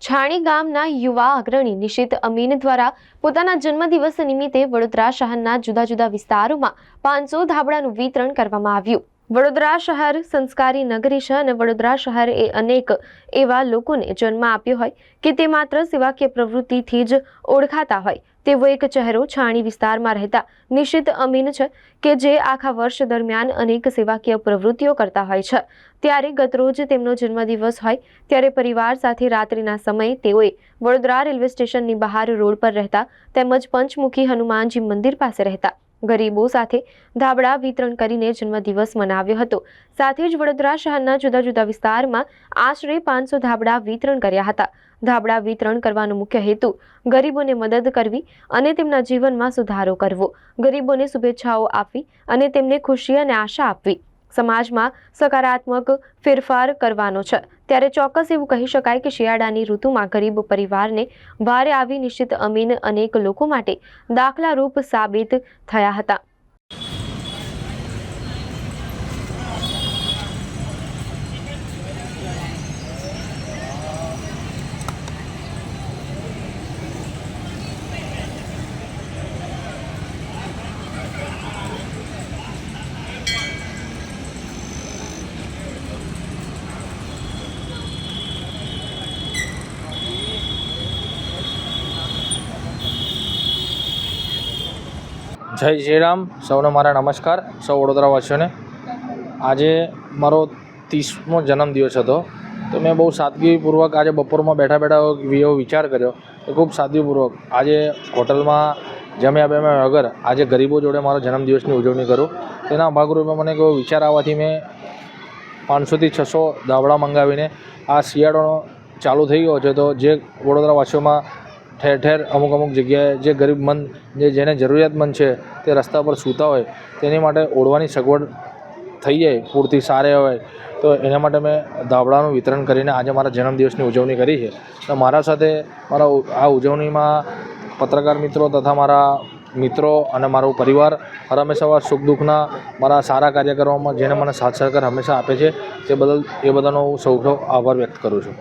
છાણી ગામના યુવા અગ્રણી નિશિત અમીન દ્વારા પોતાના જન્મદિવસ નિમિત્તે વડોદરા શહેરના જુદા જુદા વિસ્તારોમાં 500 ધાબળાનું વિતરણ કરવામાં આવ્યું। વડોદરા શહેર સંસ્કારી નગરી છે અને વડોદરા શહેર એ અનેક એવા લોકોને જન્મ આપ્યો હોય કે તે માત્ર સેવાકીય પ્રવૃત્તિથી જ ઓળખાતા હોય તેવો એક ચહેરો છાણી વિસ્તારમાં રહેતા નિશિત અમીન છે કે જે આખા વર્ષ દરમિયાન અનેક સેવાકીય પ્રવૃત્તિઓ કરતા હોય છે। ત્યારે ગતરોજ તેમનો જન્મદિવસ હોય ત્યારે પરિવાર સાથે રાત્રિના સમયે તેઓએ વડોદરા રેલવે સ્ટેશનની બહાર રોડ પર રહેતા તેમજ પંચમુખી હનુમાનજી મંદિર પાસે રહેતા ગરીબો સાથે ધાબળા વિતરણ કરીને જન્મદિવસ મનાવ્યો હતો। સાથે જ વડોદરા શહેરના જુદા જુદા વિસ્તારમાં આશરે 500 ધાબળા વિતરણ કર્યા હતા। ધાબળા વિતરણ કરવાનો મુખ્ય હેતુ ગરીબોને મદદ કરવી અને તેમના જીવનમાં સુધારો કરવો, ગરીબોને શુભેચ્છાઓ આપવી અને તેમને ખુશી અને આશા આપવી, સમાજમાં સકારાત્મક ફેરફાર કરવાનો છે। ત્યારે ચોક્કસ એવું કહી શકાય કે શિયાળાની ઋતુમાં ગરીબ પરિવારને ભારે આવી નિશ્ચિત અમીન અનેક લોકો માટે દાખલારૂપ સાબિત થયા હતા। જય શ્રી રામ। સૌને મારા નમસ્કાર। સૌ વડોદરાવાસીઓને આજે મારો 30મો જન્મદિવસ હતો, તો મેં બહુ સાદગીપૂર્વક આજે બપોરમાં બેઠા એવો વિચાર કર્યો કે ખૂબ સાદગીપૂર્વક આજે હોટલમાં જમ્યા વગર આજે ગરીબો જોડે મારો જન્મદિવસની ઉજવણી કરું। તેના ભાગરૂપે મને એવો વિચાર આવવાથી મેં 500 થી 600 ધાબળા મંગાવીને આ શિયાળો ચાલુ થઈ ગયો છે, તો જે વડોદરાવાસીઓમાં ઠેર ઠેર અમુક જગ્યાએ જે ગરીબમંદ જેને જરૂરિયાતમંદ છે તે રસ્તા પર સૂતા હોય તેની માટે ઓઢવાની સગવડ થઈ જાય પૂરતી સારી હોય, તો એના માટે મેં ધાબળાનું વિતરણ કરીને આજે મારા જન્મદિવસની ઉજવણી કરી છે। તો મારા સાથે મારા આ ઉજવણીમાં પત્રકાર મિત્રો તથા મારા મિત્રો અને મારો પરિવાર હંમેશા સુખ દુઃખના મારા સારા કાર્ય કરવામાં જેને મને સાથ સહકાર હંમેશા આપે છે, તે બદલ એ બધાનો હું સૌનો આભાર વ્યક્ત કરું છું।